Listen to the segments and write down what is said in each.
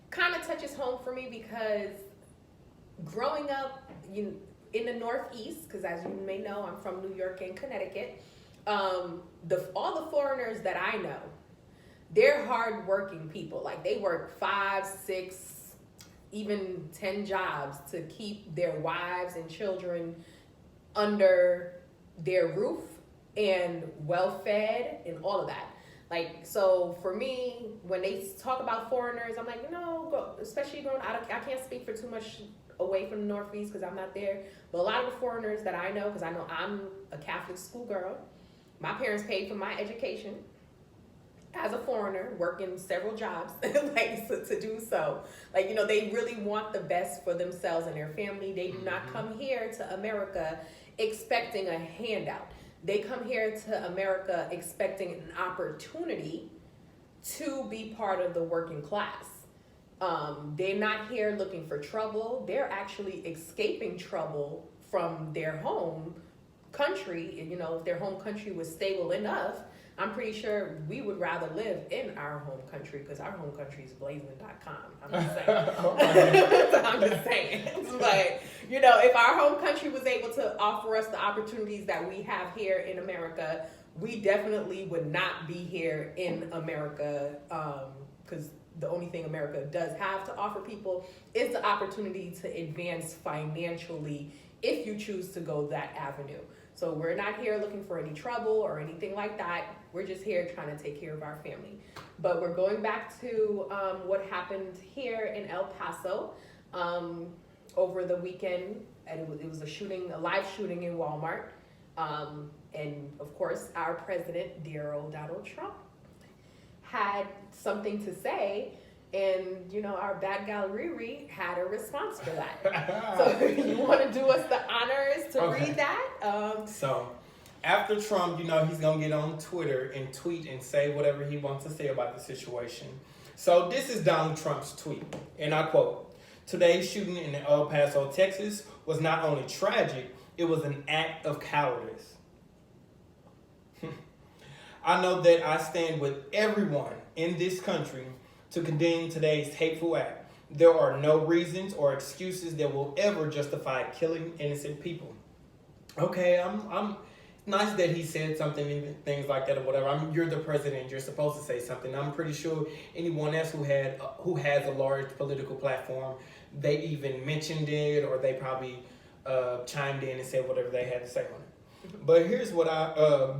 kind of touches home for me because growing up in the Northeast, because as you may know, I'm from New York and Connecticut, all the foreigners that I know, they're hardworking people. Like they work 5, 6, even 10 jobs to keep their wives and children under their roof and well fed and all of that. Like, so for me, when they talk about foreigners, I'm like, especially growing up, I can't speak for too much away from the Northeast because I'm not there. But a lot of the foreigners that I know, because I know I'm a Catholic schoolgirl, my parents paid for my education as a foreigner, working several jobs, like to do so. Like, they really want the best for themselves and their family. They do not come here to America expecting a handout. They come here to America expecting an opportunity to be part of the working class. They're not here looking for trouble. They're actually escaping trouble from their home country. If their home country was stable enough, I'm pretty sure we would rather live in our home country because our home country is blazing.com. I'm just saying. I'm just saying. But, if our home country was able to offer us the opportunities that we have here in America, we definitely would not be here in America because the only thing America does have to offer people is the opportunity to advance financially if you choose to go that avenue. So we're not here looking for any trouble or anything like that. We're just here trying to take care of our family. But we're going back to what happened here in El Paso over the weekend. And it was a live shooting in Walmart. And of course, our president, dear old Donald Trump, had something to say. And, our bad gal Riri had a response for that. So you want to do us the honors to read that? So after Trump, he's going to get on Twitter and tweet and say whatever he wants to say about the situation. So this is Donald Trump's tweet, and I quote, "Today's shooting in El Paso, Texas was not only tragic, it was an act of cowardice. I know that I stand with everyone in this country to condemn today's hateful act. There are no reasons or excuses that will ever justify killing innocent people." Okay, I'm nice that he said something, things like that or whatever. You're the president. You're supposed to say something. I'm pretty sure anyone else who has a large political platform, they even mentioned it or they probably chimed in and said whatever they had to say on it. But here's what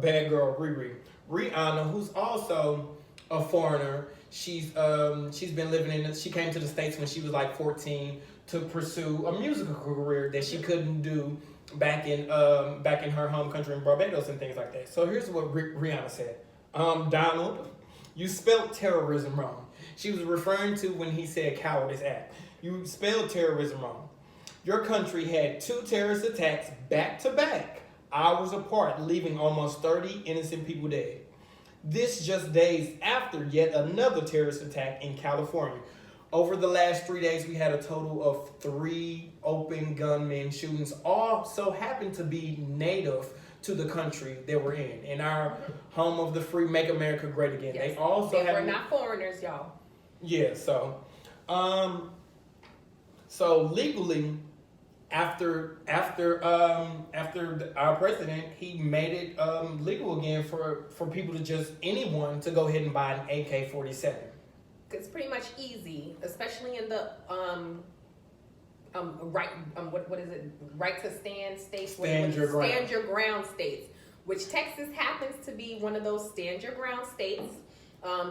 bad girl Riri, Rihanna, who's also a foreigner. She's been living she came to the States when she was like 14 to pursue a musical career that she couldn't do back in her home country in Barbados and things like that. So here's what Rihanna said. Donald, you spelled terrorism wrong. She was referring to when he said cowardice act. You spelled terrorism wrong. Your country had 2 terrorist attacks back to back, hours apart, leaving almost 30 innocent people dead. This just days after yet another terrorist attack in California. Over the last 3 days, we had a total of 3 open gunman shootings, all so happened to be native to the country that we're in our home of the free, make America great again. Yes. They also were not foreigners, y'all. Yeah, so legally, after our president, he made it legal again for people to anyone to go ahead and buy an AK-47. It's pretty much easy, especially in the what is it? Right to stand states. Stand your ground states, which Texas happens to be one of those stand your ground states.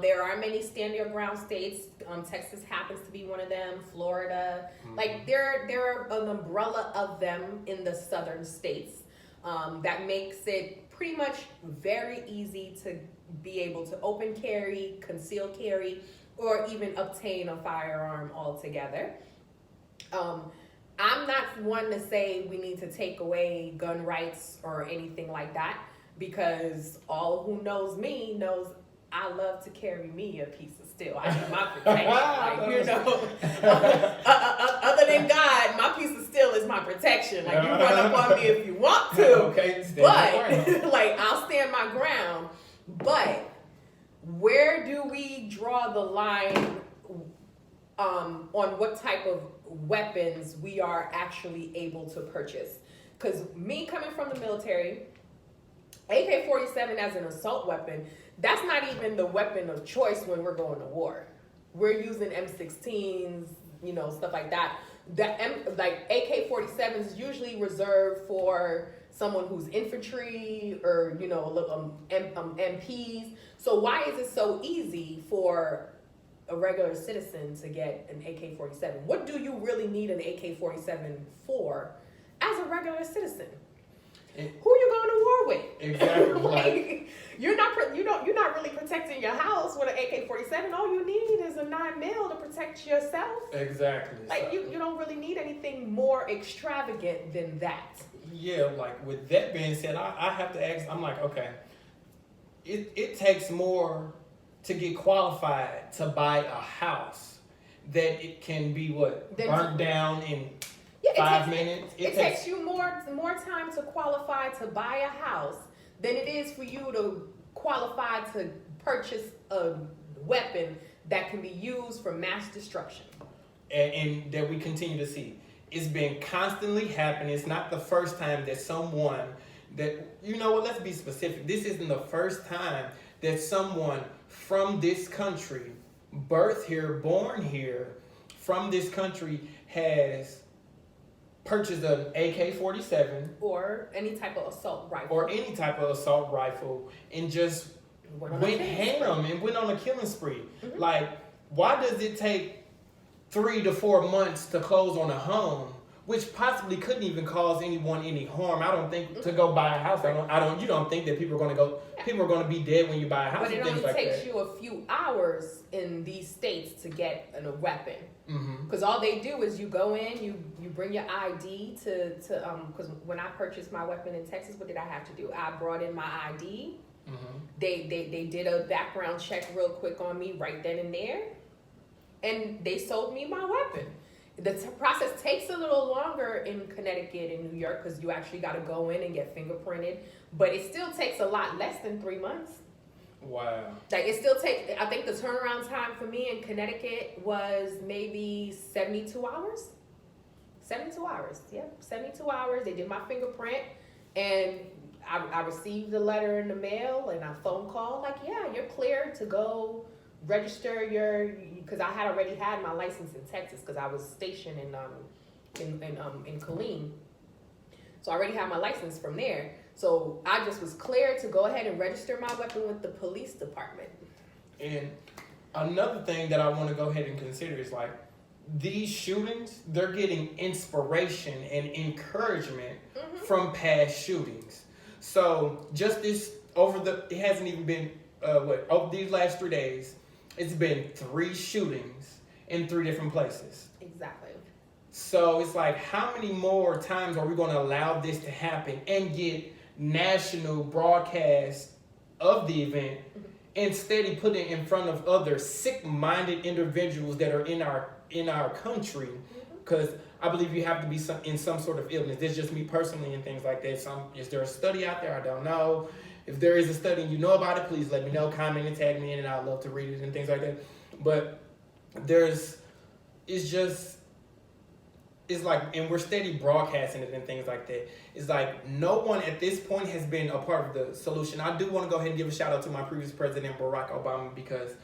There are many stand your ground states. Texas happens to be one of them. Florida, like there are an umbrella of them in the southern states. That makes it pretty much very easy to be able to open carry, conceal carry, or even obtain a firearm altogether. I'm not one to say we need to take away gun rights or anything like that, because all who knows me knows I love to carry me a piece of steel. I need my protection. Other than God, my piece of steel is my protection. Like, you run up on me if you want to. Okay, but I'll stand my ground. But where do we draw the line on what type of weapons we are actually able to purchase. Because me coming from the military, AK-47 as an assault weapon, that's not even the weapon of choice when we're going to war. We're using M16s, stuff like that. Like AK-47 is usually reserved for someone who's infantry or MPs. So why is it so easy for a regular citizen to get an AK-47? What do you really need an AK-47 for as a regular citizen? Who you going to war with? Exactly. You're not really protecting your house with an AK-47. All you need is a 9mm to protect yourself. Exactly. You don't really need anything more extravagant than that. Yeah, like with that being said, I have to ask, I'm like, okay, it takes more to get qualified to buy a house that it can be burnt down in 5 minutes. It takes you more time to qualify to buy a house than it is for you to qualify to purchase a weapon that can be used for mass destruction. And that we continue to see. It's been constantly happening. It's not the first time that someone let's be specific. This isn't the first time that someone from this country, birthed here, born here, from this country, has purchased an AK-47 or any type of assault rifle, and just went ham and went on a killing spree. Mm-hmm. Like, why does it take 3 to 4 months to close on a home, which possibly couldn't even cause anyone any harm? I don't think to go buy a house. You don't think that people are going to go? People are going to be dead when you buy a house. But it only takes you a few hours in these states to get a weapon. Because all they do is you go in, you bring your ID because when I purchased my weapon in Texas, what did I have to do? I brought in my ID. Mm-hmm. They did a background check real quick on me right then and there, and they sold me my weapon. The process takes a little longer in Connecticut and New York because you actually got to go in and get fingerprinted, but it still takes a lot less than 3 months. Wow. Like it still takes, I think the turnaround time for me in Connecticut was maybe 72 hours. 72 hours, yeah, 72 hours. They did my fingerprint, and I received the letter in the mail and a phone call like, yeah, you're cleared to go register because I had already had my license in Texas because I was stationed in Killeen. So I already had my license from there. So I just was cleared to go ahead and register my weapon with the police department. And another thing that I want to go ahead and consider is like these shootings, they're getting inspiration and encouragement from past shootings. So just it hasn't even been, over these last 3 days, it's been 3 shootings in 3 different places. Exactly. So it's like, how many more times are we going to allow this to happen and get national broadcast of the event instead of putting it in front of other sick-minded individuals that are in our country? Because I believe you have to be in some sort of illness. This is just me personally and things like that. Is there a study out there? I don't know. If there is a study and you know about it, please let me know, comment and tag me in, and I'd love to read it and things like that. But it's like, and we're steady broadcasting it and things like that. It's like no one at this point has been a part of the solution. I do want to go ahead and give a shout out to my previous president, Barack Obama, because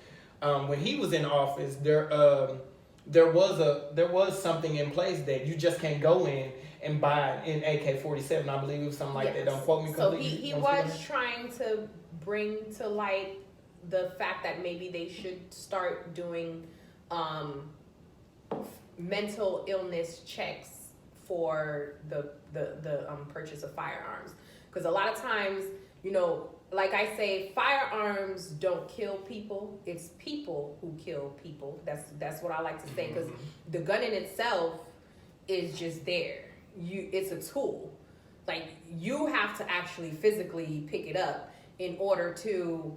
when he was in office, there was something in place that you just can't go in and buy an AK-47. I believe it was something like that. Don't quote me completely. So he was trying to bring to light the fact that maybe they should start doing mental illness checks for the purchase of firearms, because a lot of times, like I say, firearms don't kill people. It's people who kill people. That's what I like to say, because the gun in itself is just there. It's a tool. Like, you have to actually physically pick it up in order to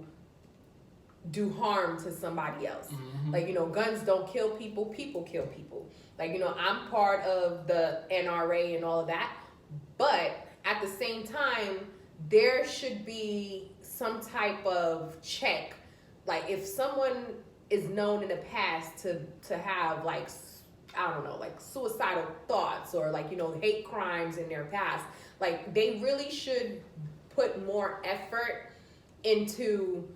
do harm to somebody else. Like, guns don't kill people, people kill people. Like, I'm part of the NRA and all of that, but at the same time, there should be some type of check. Like, if someone is known in the past to have like, I don't know, like suicidal thoughts or like, hate crimes in their past. Like, they really should put more effort into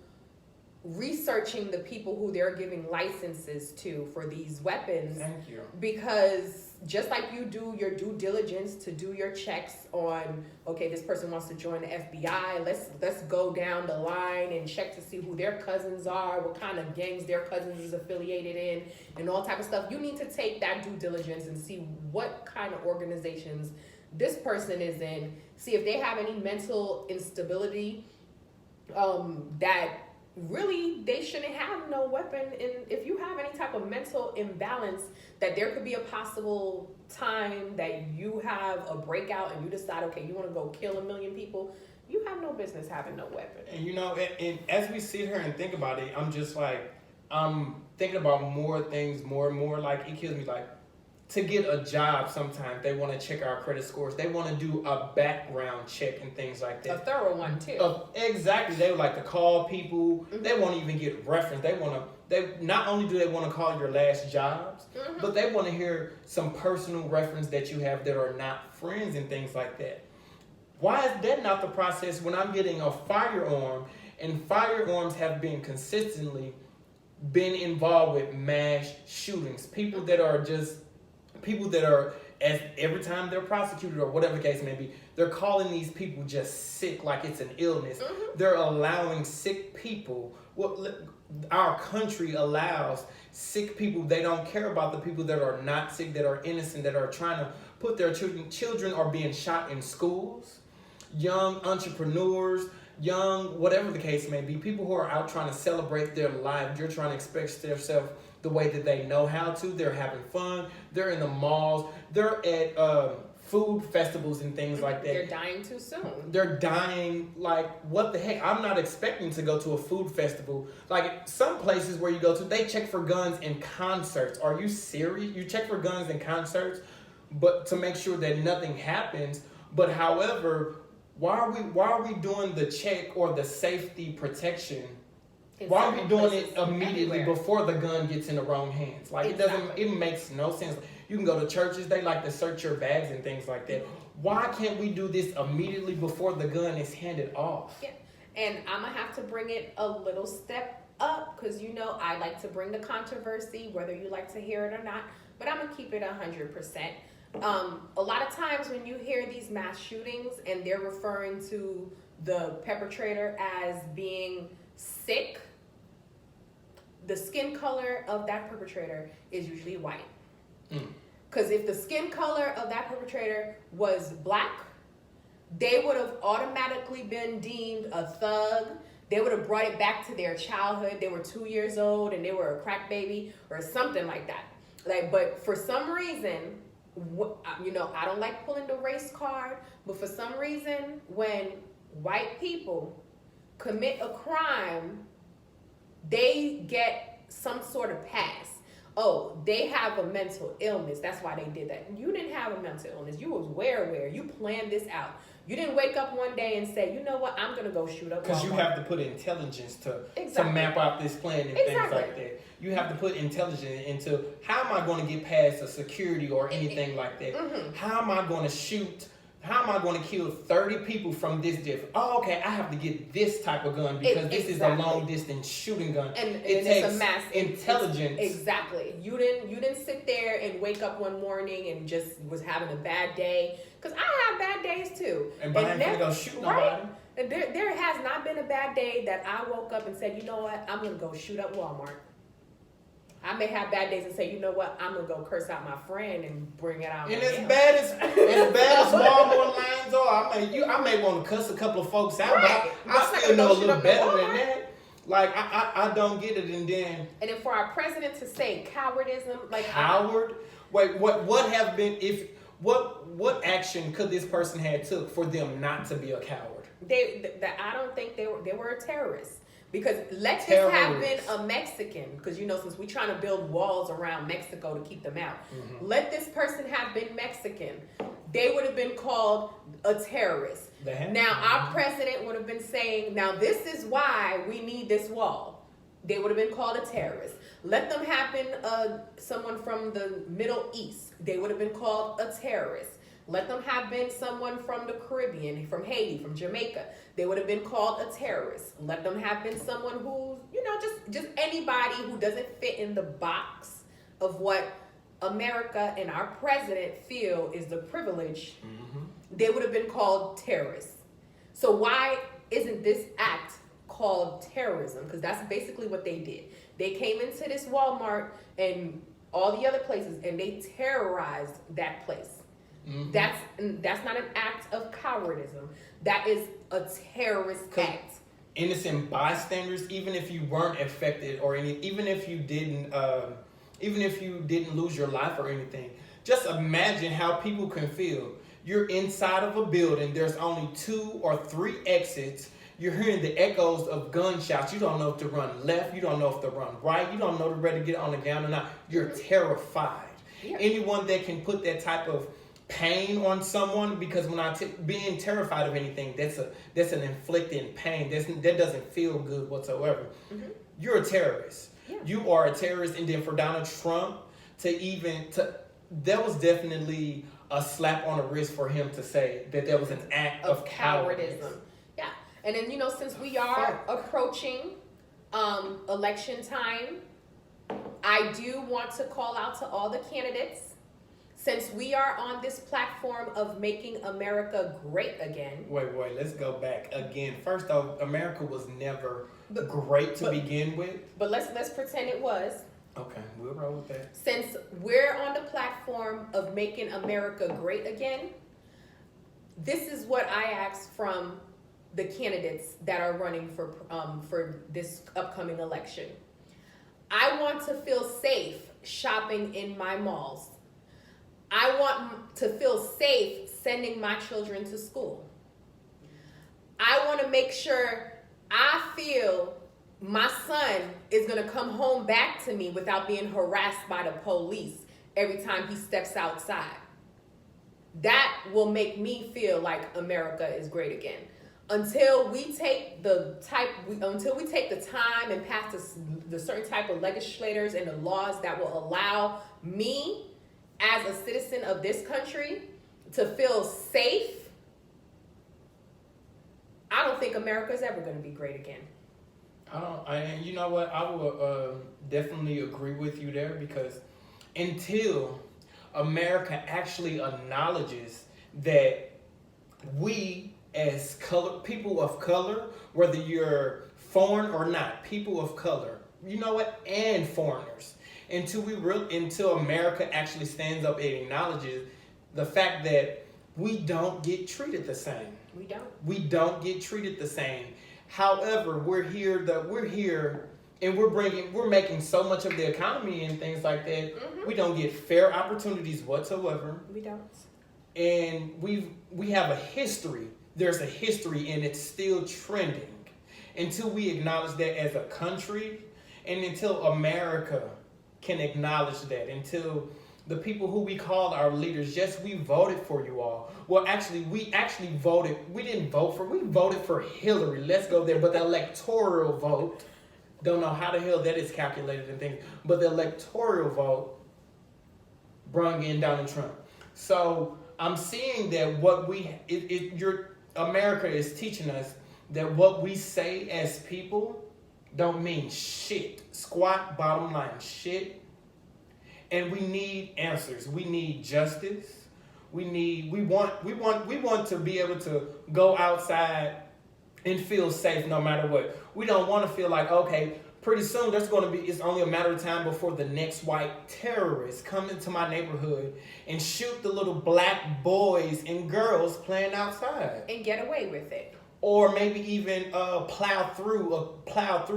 researching the people who they're giving licenses to for these weapons. Thank you. Because just like you do your due diligence to do your checks on, okay, this person wants to join the FBI, let's go down the line and check to see who their cousins are, what kind of gangs their cousins is affiliated in, and all type of stuff. You need to take that due diligence and see what kind of organizations this person is in, see if they have any mental instability, that really they shouldn't have no weapon. And if you have any type of mental imbalance, that there could be a possible time that you have a breakout and you decide, okay, you want to go kill 1 million people, you have no business having no weapon. And as we sit here and think about it, I'm just like, I'm thinking about more things, more and more. Like, it kills me. Like, to get a job, sometimes they want to check our credit scores. They want to do a background check and things like that. A thorough one too. Exactly. They would like to call people. Mm-hmm. They won't even get reference. They not only do they want to call your last jobs, Mm-hmm. but they want to hear some personal reference that you have that are not friends and things like that. Why is that not the process when I'm getting a firearm, and firearms have been consistently been involved with mass shootings? People that are as every time they're prosecuted or whatever the case may be, they're calling these people just sick, like it's an illness. Mm-hmm. They're allowing sick people. Our country allows sick people. They don't care about the people that are not sick, that are innocent, that are trying to put their children. Children are being shot in schools. Young entrepreneurs, whatever the case may be, people who are out trying to celebrate their life. You're trying to express themselves the way that they know how to. They're having fun. They're in the malls. They're at food festivals and things like that. They're dying too soon. They're dying. Like, what the heck? I'm not expecting to go to a food festival. Like, some places where you go to, they check for guns in concerts. Are you serious? You check for guns in concerts, but to make sure that nothing happens. But however, why are we doing the check or the safety protection? Why are we doing it immediately before the gun gets in the wrong hands? Like, it makes no sense. You can go to churches, they like to search your bags and things like that. Why can't we do this immediately before the gun is handed off? Yeah, and I'm going to have to bring it a little step up, because I like to bring the controversy, whether you like to hear it or not, but I'm going to keep it 100%. A lot of times when you hear these mass shootings and they're referring to the perpetrator as being sick, the skin color of that perpetrator is usually white. Because if the skin color of that perpetrator was black, they would have automatically been deemed a thug. They would have brought it back to their childhood. They were 2 years old and they were a crack baby or something like that. But for some reason, I don't like pulling the race card, but for some reason, when white people commit a crime, they get some sort of pass. Oh, they have a mental illness. That's why they did that. You didn't have a mental illness. You was aware. You planned this out. You didn't wake up one day and say, you know what, I'm going to go shoot up Walmart. Because you have to put intelligence to map out this plan and things like that. You have to put intelligence into, how am I going to get past a security or anything like that? Mm-hmm. How am I going to shoot? How am I going to kill 30 people from this difference? Oh, okay, I have to get this type of gun because this is a long distance shooting gun. And it takes it's a mass intelligence. Exactly. You didn't sit there and wake up one morning and just was having a bad day. Because I have bad days too. And I ain't gonna go shoot nobody. Right? And there has not been a bad day that I woke up and said, you know what, I'm gonna go shoot up Walmart. I may have bad days and say, you know what, I'm gonna go curse out my friend and bring it out. And as bad as Walmart lines are, I may want to cuss a couple of folks out, right. but I still know a little better than that. Like, I don't get it. And then for our president to say cowardism, like coward. Wait, what have been what action could this person have took for them not to be a coward? I don't think they were a terrorist. Because let this have been a Mexican, because since we're trying to build walls around Mexico to keep them out, let this person have been Mexican, they would have been called a terrorist. Now, our president would have been saying, now this is why we need this wall. They would have been called a terrorist. Let them happen someone from the Middle East. They would have been called a terrorist. Let them have been someone from the Caribbean, from Haiti, from Jamaica. They would have been called a terrorist. Let them have been someone who's, just anybody who doesn't fit in the box of what America and our president feel is the privilege. They would have been called terrorists. So why isn't this act called terrorism? Because that's basically what they did. They came into this Walmart and all the other places and they terrorized that place. That's not an act of cowardism. That is a terrorist act. Innocent bystanders, even if you weren't affected or even if you didn't lose your life or anything, just imagine how people can feel. You're inside of a building. There's only 2 or 3 exits. You're hearing the echoes of gunshots. You don't know if to run left. You don't know if to run right. You don't know to ready to get on the ground or not. You're terrified. Yeah. Anyone that can put that type of pain on someone, because when being terrified of anything, that's an inflicting pain. That doesn't feel good whatsoever. You're a terrorist. Yeah. You are a terrorist, and then for Donald Trump that was definitely a slap on the wrist for him to say that there was an act of cowardice. Yeah, and then since we are approaching election time, I do want to call out to all the candidates. Since we are on this platform of making America great again. Wait, let's go back again. First off, America was never great to begin with. But let's pretend it was. Okay, we'll roll with that. Since we're on the platform of making America great again, this is what I ask from the candidates that are running for this upcoming election. I want to feel safe shopping in my malls. I want to feel safe sending my children to school. I want to make sure I feel my son is going to come home back to me without being harassed by the police every time he steps outside. That will make me feel like America is great again. Until we take the time and pass the certain type of legislators and the laws that will allow me as a citizen of this country to feel safe, I don't think America is ever going to be great again. You know what? I will definitely agree with you there, because until America actually acknowledges that we as people of color, whether you're foreign or not, people of color, and foreigners, until America actually stands up and acknowledges the fact that we don't get treated the same. We don't get treated the same. However, we're here and we're making so much of the economy and things like that. We don't get fair opportunities whatsoever. We don't. And we have a history. There's a history, and it's still trending. Until we acknowledge that as a country, and until America can acknowledge that, until the people who we call our leaders, yes, we voted for you all. Well, we voted. We didn't vote for. We voted for Hillary. Let's go there. But the electoral vote, don't know how the hell that is calculated and things. But the electoral vote brought in Donald Trump. So I'm seeing that America is teaching us that what we say as people don't mean shit. Squat, bottom line, shit. And we need answers. We need justice. We want to be able to go outside and feel safe no matter what. We don't want to feel like, okay, pretty soon it's only a matter of time before the next white terrorist come into my neighborhood and shoot the little black boys and girls playing outside. And get away with it. Or maybe even plow through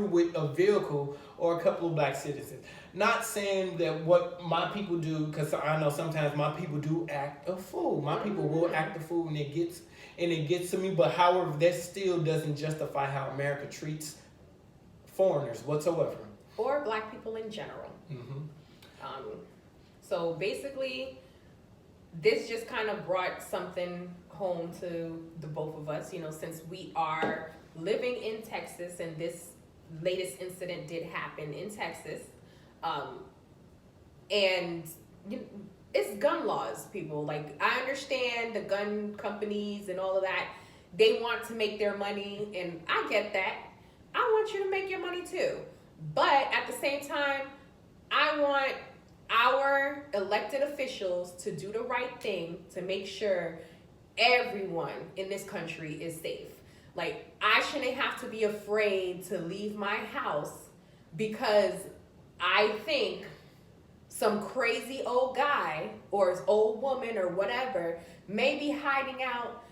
with a vehicle or a couple of black citizens. Not saying that what my people do, because I know sometimes my people do act a fool. My people will act a fool, and it gets to me. But however, that still doesn't justify how America treats foreigners whatsoever, or black people in general. So basically, this just kind of brought something home to the both of us. Since we are living in Texas, and this latest incident did happen in Texas. Um, and it's gun laws, people. Like, I understand the gun companies and all of that. They want to make their money, and I get that. I want you to make your money too. But at the same time, I want our elected officials to do the right thing to make sure everyone in this country is safe. Like, I shouldn't have to be afraid to leave my house because I think some crazy old guy or old woman or whatever may be hiding out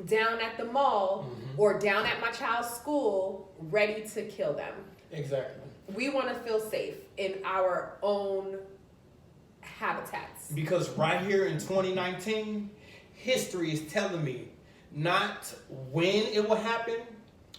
down at the mall or down at my child's school ready to kill them. Exactly. We want to feel safe in our own habitats. Because right here in 2019, history is telling me not when it will happen.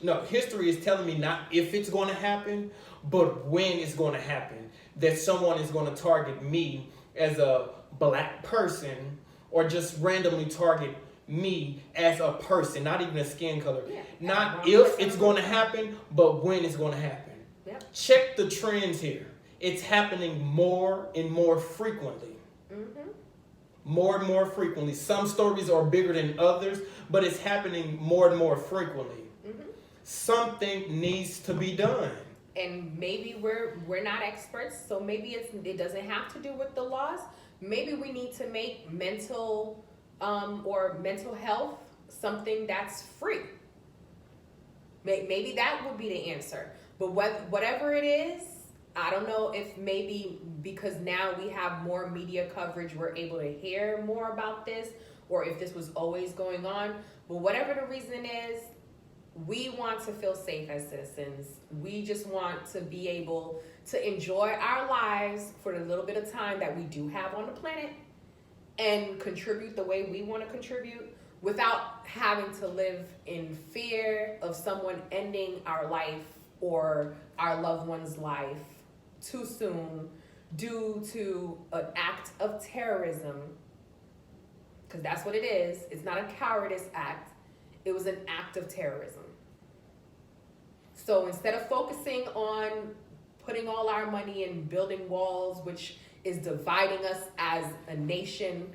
No, history is telling me not if it's going to happen, but when it's going to happen. That someone is going to target me as a black person or just randomly target me as a person, not even a skin color. Yeah. Not if it's going to happen, but when it's going to happen. Yep. Check the trends here. It's happening more and more frequently. More and more frequently. Some stories are bigger than others, but it's happening more and more frequently. Something needs to be done. And maybe we're not experts, so maybe it doesn't have to do with the laws. Maybe we need to make mental health something that's free. Maybe that would be the answer. But whatever it is, I don't know if maybe because now we have more media coverage, we're able to hear more about this, or if this was always going on. But whatever the reason is, we want to feel safe as citizens. We just want to be able to enjoy our lives for the little bit of time that we do have on the planet and contribute the way we want to contribute without having to live in fear of someone ending our life or our loved one's life too soon due to an act of terrorism. Because that's what it is. It's not a cowardice act. It was an act of terrorism. So instead of focusing on putting all our money in building walls, which is dividing us as a nation,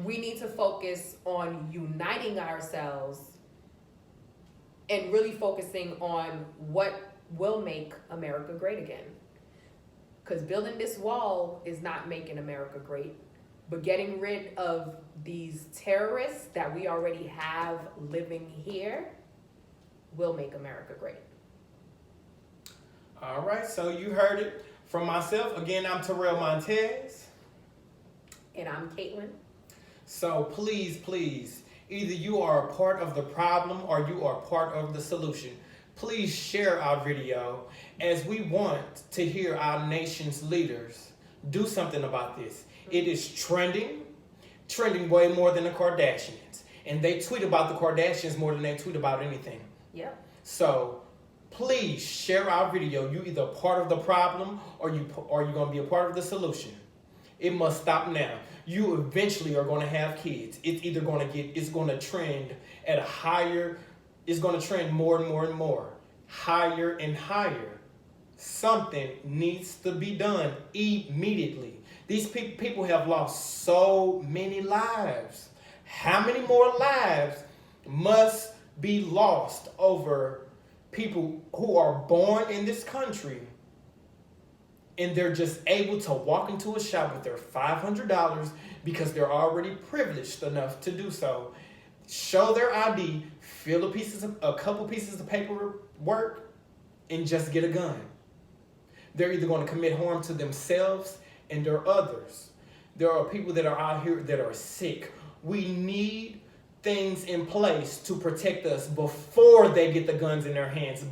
we need to focus on uniting ourselves and really focusing on what will make America great again. Because building this wall is not making America great, but getting rid of these terrorists that we already have living here will make America great. All right, so you heard it from myself. Again, I'm Terrell Montez. And I'm Caitlin. So please, either you are a part of the problem or you are part of the solution. Please share our video as we want to hear our nation's leaders do something about this. It is trending way more than the Kardashians. And they tweet about the Kardashians more than they tweet about anything. Yep. So please share our video. You either part of the problem or you're going to be a part of the solution. It must stop now. You eventually are going to have kids. It's going to trend at a higher, it's going to trend more and more and more, higher and higher. Something needs to be done immediately. These people have lost so many lives. How many more lives must be lost over people who are born in this country and they're just able to walk into a shop with their $500 because they're already privileged enough to do so, show their ID, fill a couple pieces of paperwork, and just get a gun? They're either going to commit harm to themselves and their others. There are people that are out here that are sick. We need things in place to protect us before they get the guns in their hands.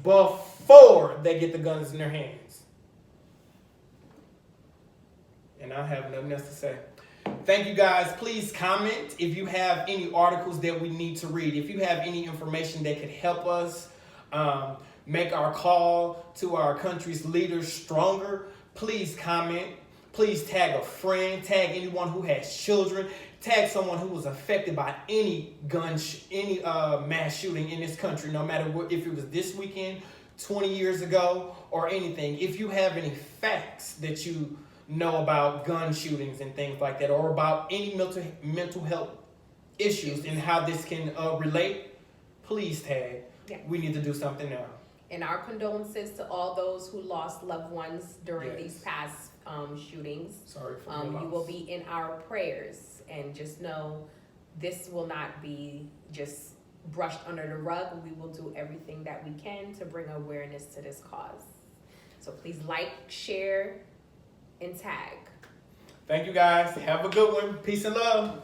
And I have nothing else to say. Thank you guys. Please comment if you have any articles that we need to read. If you have any information that could help us make our call to our country's leaders stronger, please comment. Please tag a friend, tag anyone who has children, tag someone who was affected by any mass shooting in this country, no matter if it was this weekend, 20 years ago or anything. If you have any facts that you know about gun shootings and things like that, or about any mental health issues and how this can relate, please tag. Yeah. We need to do something now. And our condolences to all those who lost loved ones during these past shootings. Sorry for your loss. You will be in our prayers, and just know this will not be just brushed under the rug. We will do everything that we can to bring awareness to this cause. So please like, share, and tag. Thank you guys. Have a good one. Peace and love.